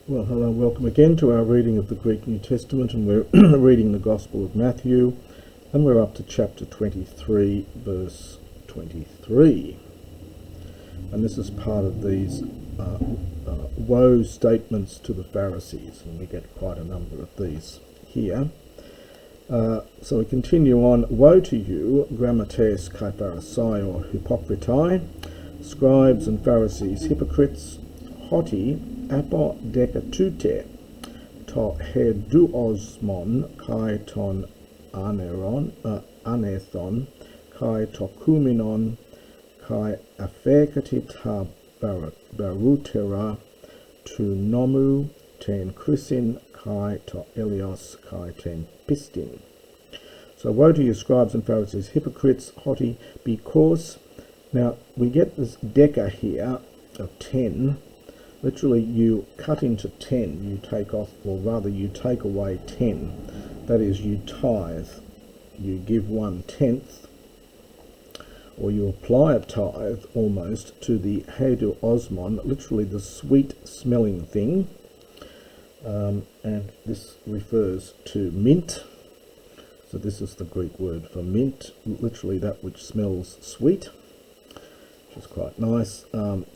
Well, hello, welcome again to our reading of the Greek New Testament, and we're reading the Gospel of Matthew, and we're up to chapter 23, verse 23. And this is part of these woe statements to the Pharisees, and we get quite a number of these here. So we continue on. Woe to you, grammates kai Pharisai, or hypocritai, scribes and Pharisees, hypocrites, hoti, apo dekatute, to heduosmon kai ton anethon, kai tokuminon, kai afekatita barutera, tu nomu ten chrisin, kai to elios, kai ten pistin. So woe to you, scribes and Pharisees, hypocrites, hoti, because, now we get this deca here of 10. Literally, you cut into 10, you take off, or rather you take away 10. That is, you tithe. You give 1/10, or you apply a tithe almost to the hedu osmon, literally the sweet smelling thing. And this refers to mint. So this is the Greek word for mint, literally that which smells sweet, which is quite nice.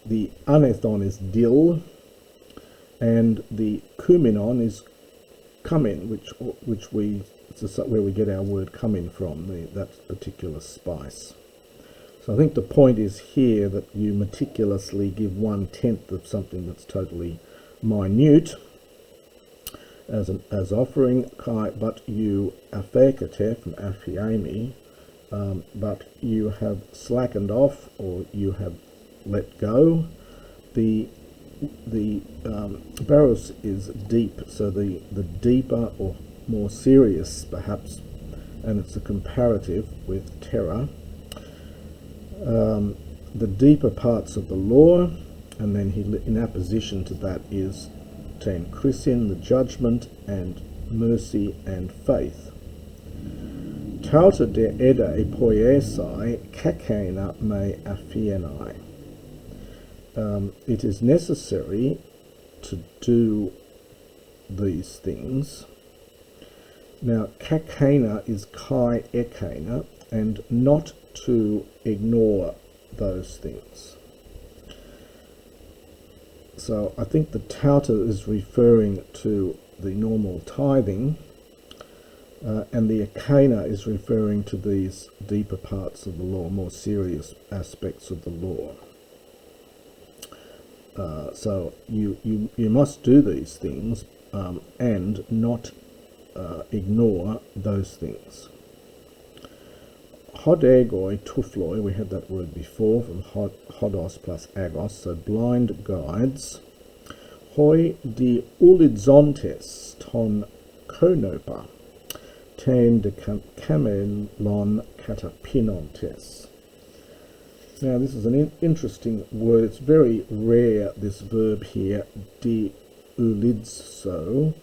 The anethon is dill, and the kuminon is cumin, which it's where we get our word cumin from, that particular spice. So I think the point is here that you meticulously give 1/10 of something that's totally minute as offering, but you afekate from afiemi, but you have slackened off, or you have let go. The baros is deep, so the deeper or more serious perhaps, and it's a comparative with terror, the deeper parts of the law, and then in opposition to that is ten chrisin, the judgment, and mercy and faith. Tauta de eda poiesai kakena me afienai. It is necessary to do these things. Now, kakena is kai ekena, and not to ignore those things. So I think the tauta is referring to the normal tithing, and the ekena is referring to these deeper parts of the law, more serious aspects of the law. So you must do these things and not ignore those things. Hodegoi tufloi, we had that word before, from hodos plus agos, so blind guides. Hoi di ulidzontes ton konopa, ten de camelon catapinontes. Now this is an interesting word. It's very rare, this verb here, di ulidso.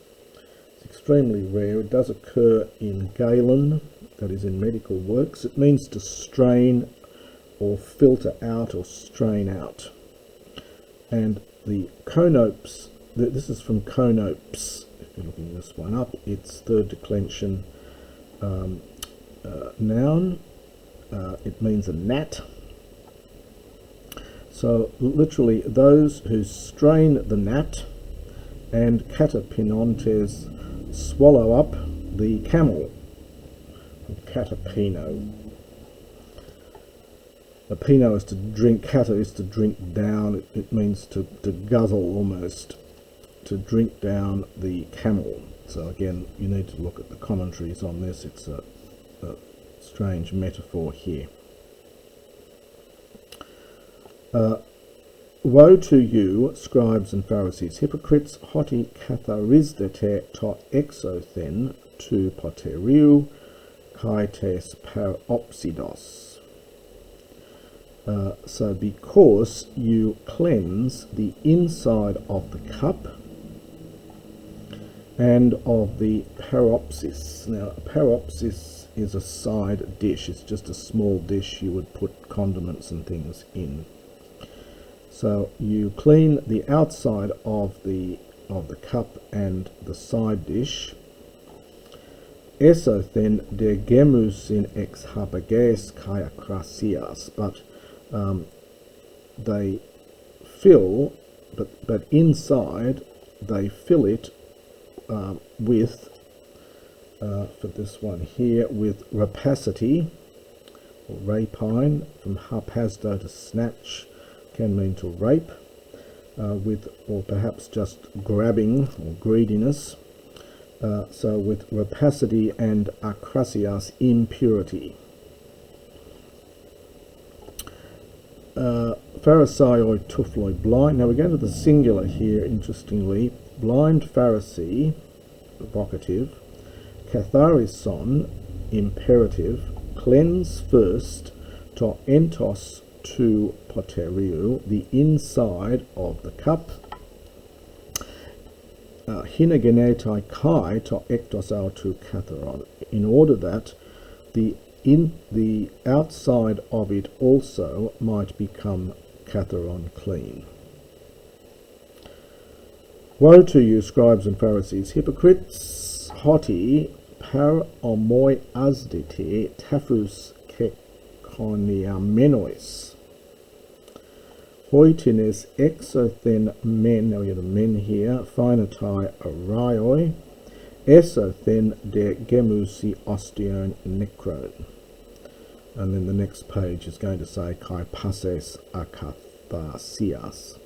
It's extremely rare. It does occur in Galen, that is in medical works. It means to strain or filter out or strain out. And the konopes, this is from konopes, if you're looking this one up, it's third declension noun. It means a gnat. So literally those who strain the gnat, and catapinontes, swallow up the camel. Catapino. A pino is to drink, cata is to drink down, it means to guzzle almost, to drink down the camel. So again, you need to look at the commentaries on this. It's a strange metaphor here. Woe to you, scribes and Pharisees, hypocrites, hoti katharisdete to exothen tu poteriou, kai tes paropsidos. So because you cleanse the inside of the cup and of the paropsis. Now, a paropsis is a side dish. It's just a small dish you would put condiments and things in. So you clean the outside of the of the cup and the side dish. Esothen de gemus in ex habages kai akrasias, but they fill, but inside they fill it with, for this one here, with rapacity, or rapine, from harpasdo to snatch, can mean to rape, with, or perhaps just grabbing or greediness. So with rapacity and akrasias, impurity. Pharisaioi tufloi, blind. Now we're going to the singular here, interestingly. Blind Pharisee, vocative. Katharison, imperative. Cleanse first, to entos to poteriou, the inside of the cup. Hinagenetai kai to ektos autu katharon, in order that the outside of it also might become katharon, clean. Woe to you, scribes and Pharisees, hypocrites, hoti par omoi asdite taphus kekoniamenois. Hoitines exothen men, now we have the men here, phinatai araioi, esothen de gemusi ostion nekron. And then the next page is going to say kai passes akathasias.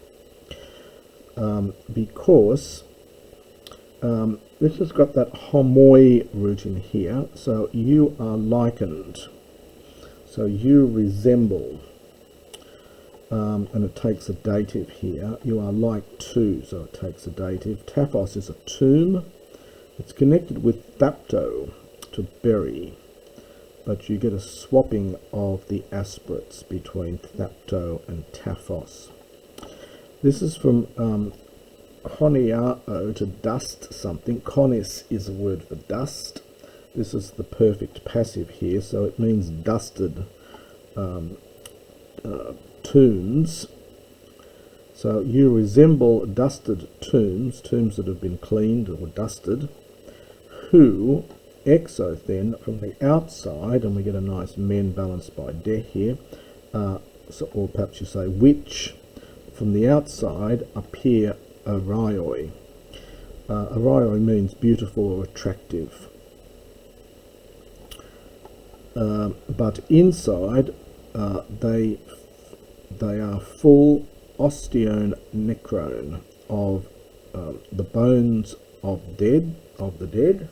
Because this has got that homoi root in here, so you are likened, so you resemble, and it takes a dative here. You are like to, so it takes a dative. Taphos is a tomb. It's connected with thapto, to bury, but you get a swapping of the aspirates between thapto and taphos. This is from koniao, to dust something. Konis is a word for dust. This is the perfect passive here, so it means dusted tombs. So you resemble dusted tombs, tombs that have been cleaned or dusted, who exothen, from the outside, and we get a nice men balanced by de here, so, or perhaps you say which, from the outside appear araioi. Araioi means beautiful or attractive. But inside they are full ostion nekron, of the bones of the dead,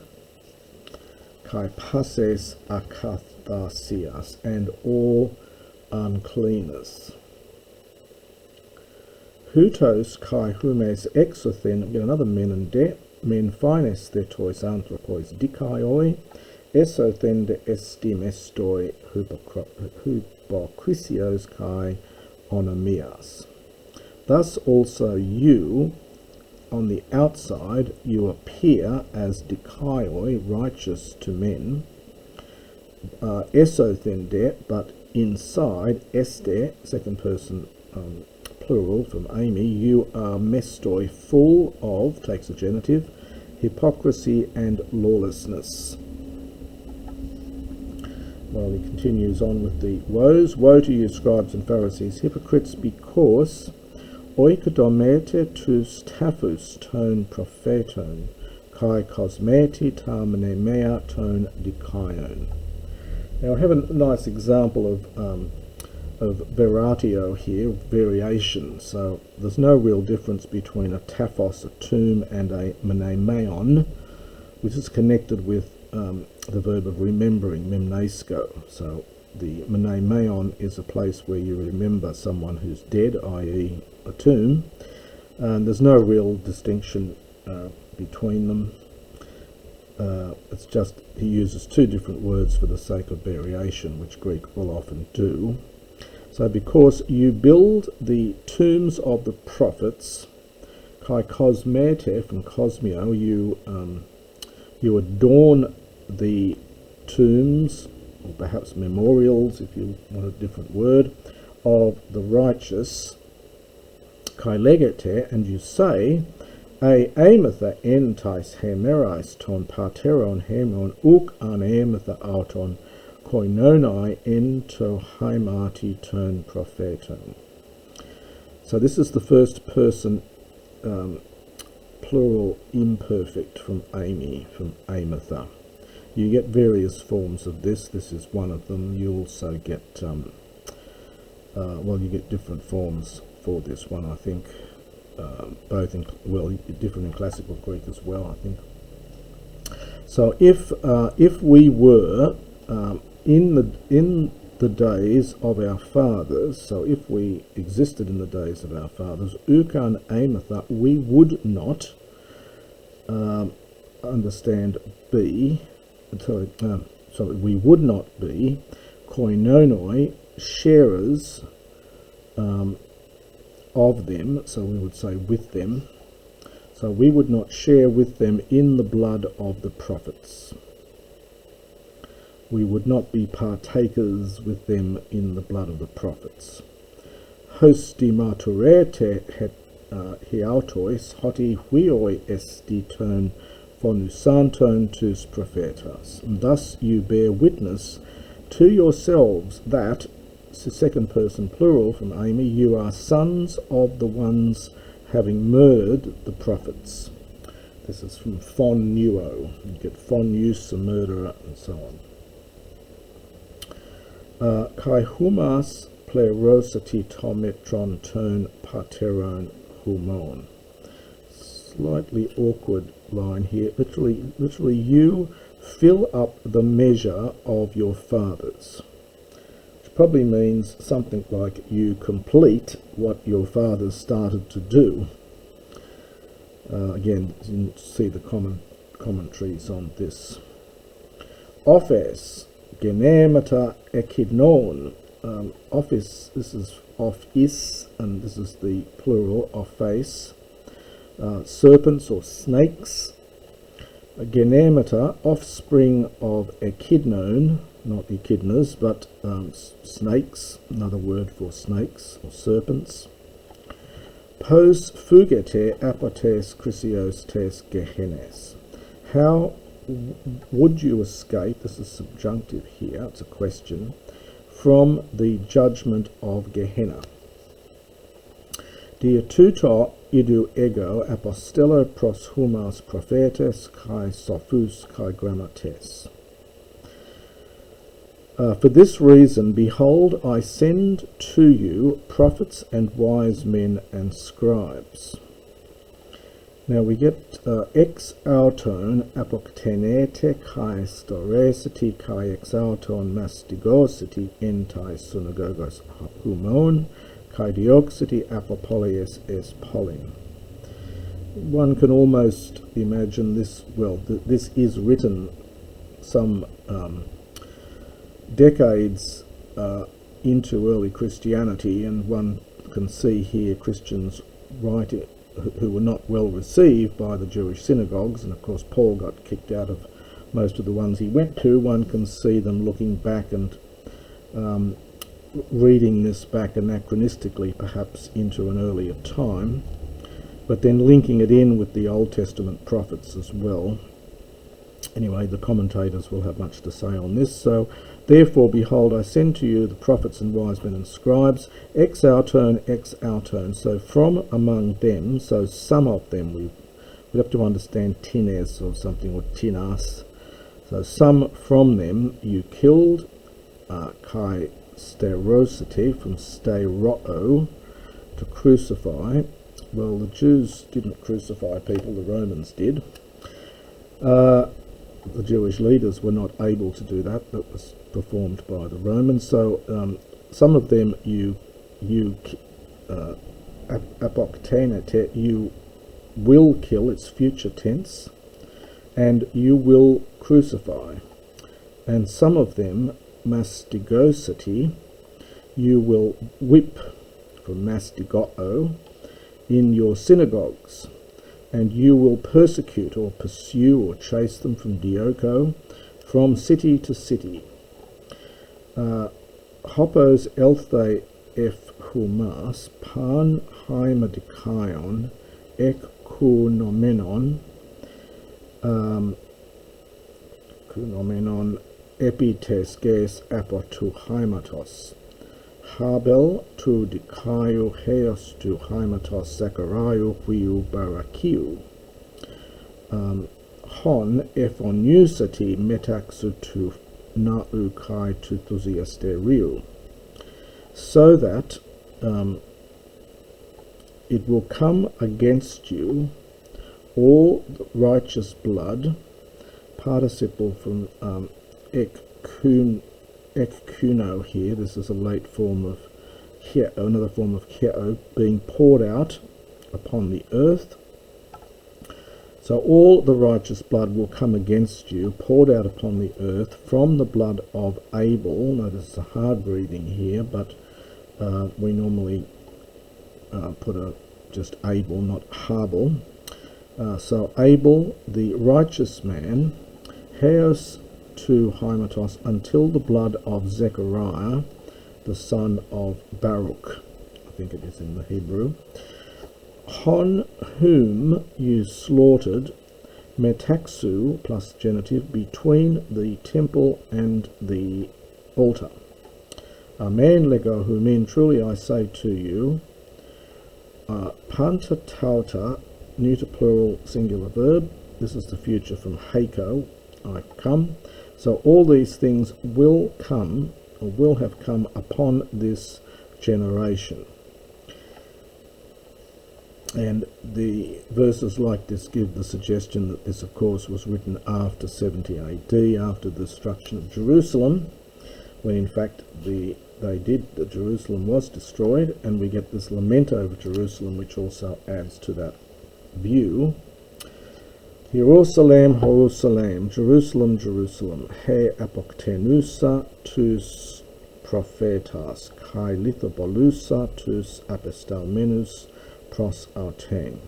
kai passes akathasias, and all uncleanness. Hutos kai humes exothen, we get another men and de, men fines thetois anthropois dikaioi, esothen de estimestoi hypocrisios kai onomias. Thus also you, on the outside, you appear as dikaioi, righteous to men, esothen de, but inside, este, second person plural from Amy, you are mestoi, full of, takes a genitive, hypocrisy and lawlessness. Well, he continues on with the woes. Woe to you, scribes and Pharisees, hypocrites, because oikodomete tus taphus ton propheton, kai cosmeti ta mnemea ton dikaion. Now I have a nice example of veratio here, variation. So there's no real difference between a taphos, a tomb, and a mnemeon, which is connected with the verb of remembering, memnesco. So the mnemeon is a place where you remember someone who's dead, i.e. a tomb, and there's no real distinction between them. It's just he uses two different words for the sake of variation, which Greek will often do. So because you build the tombs of the prophets, kai cosmete, from cosmio, you adorn the tombs, or perhaps memorials if you want a different word, of the righteous, kai legete, and you say, Aemetha entais hemerais ton pateron hemon uk anemetha auton koinonai ento haimati ton propheton. So this is the first person plural imperfect from Aemetha. You get various forms of this. This is one of them. You also get, you get different forms for this one, I think. Both different in classical Greek as well, I think. So if we were in the days of our fathers, so if we existed in the days of our fathers, ukan ametha, we would not we would not be koinonoi, sharers of them, so we would say with them. So we would not share with them in the blood of the prophets. We would not be partakers with them in the blood of the prophets. Hosti maturete hiautois hoti huioi esti ton phonusanton tus prophetas. Thus you bear witness to yourselves that, second person plural from Amy, you are sons of the ones having murdered the prophets. This is from phon nuo. You get phon use, a murderer, and so on. Kai humas plerosity tometron ton pateron humon. Slightly awkward line here. Literally, you fill up the measure of your fathers. Which probably means something like you complete what your fathers started to do. Again, you see the commentaries on this. Ophes genemata ekidnon. Office, this is ofis, and this is the plural, ophes. Serpents or snakes. Genemata, offspring of echidnon, not echidnas, but snakes, another word for snakes or serpents. Pos fugete apotes chrysios tes gehenes. How would you escape, this is subjunctive here, it's a question, from the judgment of Gehenna? Diatuto idu ego apostello pros humas prophetes kai sophus kai grammates. For this reason, behold, I send to you prophets and wise men and scribes. Now we get ex auton apoktenete kai storesity kai ex auton mastigosity entai synagogos humon kai dioxity apopolies es polin. One can almost imagine this, this is written some decades into early Christianity, and one can see here Christians writing who were not well received by the Jewish synagogues, and of course Paul got kicked out of most of the ones he went to. One can see them looking back and reading this back anachronistically, perhaps into an earlier time, but then linking it in with the Old Testament prophets as well. Anyway, the commentators will have much to say on this. So, therefore, behold, I send to you the prophets and wise men and scribes, ex auton. So from among them, so some of them, we have to understand tines or something, or tinas. So some from them you killed, kai sterosity, from steroo, to crucify. Well, the Jews didn't crucify people, the Romans did. The Jewish leaders were not able to do that. That was performed by the Romans. So some of them you apoktenete, you will kill, it's future tense, and you will crucify. And some of them, mastigosity, you will whip, from mastigoo, in your synagogues, and you will persecute or pursue or chase them from dioko, from city to city. Hopos elthe ef humas pan haimadikaion ek kunomenon epiteskes apotu haimatos habel tu dikaio heos tu haimatos zachariu huiu barakiu hon ephonusati metaxu tu nau kai tu thusiasteriu, so that it will come against you all righteous blood, participle from ekkuno here, this is a late form of another form of heo, being poured out upon the earth. So all the righteous blood will come against you, poured out upon the earth from the blood of Abel. Notice it's a hard breathing here, but we normally put just Abel, not Habel. So Abel, the righteous man, heos to Haimatos, until the blood of Zechariah, the son of Baruch, I think it is in the Hebrew, on whom you slaughtered, metaxu plus genitive, between the temple and the altar. Amen lego humin, truly I say to you, panta tauta, neuter plural singular verb, this is the future from hako, I come. So all these things will come, or will have come upon this generation. And the verses like this give the suggestion that this, of course, was written after 70 AD, after the destruction of Jerusalem, when in fact Jerusalem was destroyed, and we get this lament over Jerusalem, which also adds to that view. Jerusalem, Jerusalem, Jerusalem, Jerusalem, he apoktenusa tus prophetas, kai lithobolusa tus apostalmenus pros autem.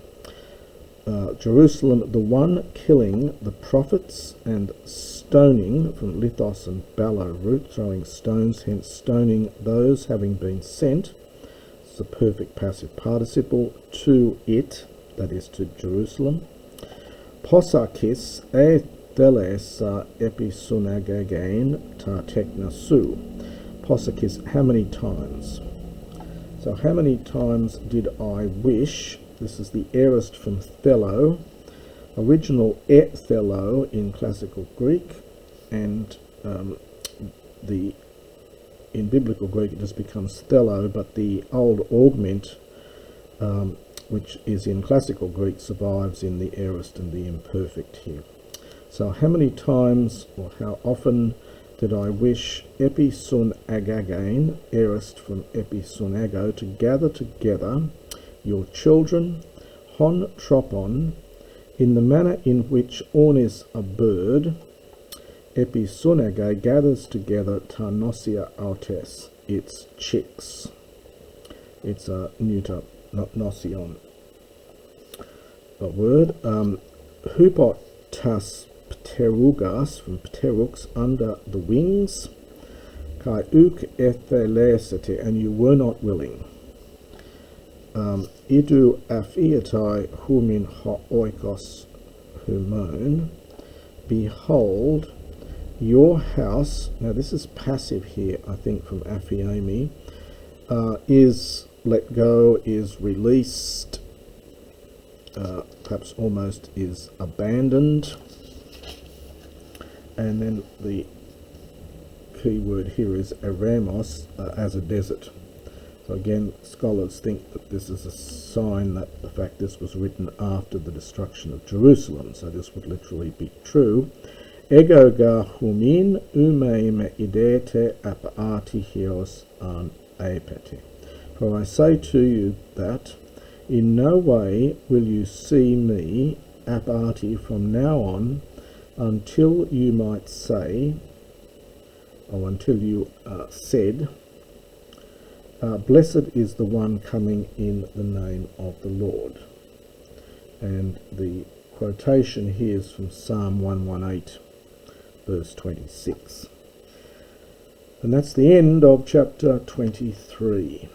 Jerusalem, the one killing the prophets, and stoning, from lithos and balo root, throwing stones, hence stoning those having been sent. It's a perfect passive participle, to it, that is to Jerusalem. Posakis e delesa episunagain ta teknasu. Posakis, how many times? So how many times did I wish? This is the aorist from thelo, original thelo in classical Greek, and in biblical Greek it just becomes thelo, but the old augment, which is in classical Greek, survives in the aorist and the imperfect here. So how many times, or how often, did I wish episun agagain, aorist from episunago, to gather together your children, hon tropon, in the manner in which ornis, a bird, episunago, gathers together tarnosia autes, its chicks. It's a neuter, not nosion, a word. Hupotas pterugas, from pterux, under the wings, kai uk ethelesete, and you were not willing. Idu afiatai humin haoikos humon, behold, your house, now this is passive here, I think from afiami, is let go, is released, perhaps almost is abandoned. And then the key word here is eremos, as a desert. So again, scholars think that this is a sign that the fact this was written after the destruction of Jerusalem, so this would literally be true. Ego ga humin ume me idete apati hios an apete. For I say to you that in no way will you see me apati from now on, until you might say, or until you said, blessed is the one coming in the name of the Lord. And the quotation here is from Psalm 118, verse 26. And that's the end of chapter 23.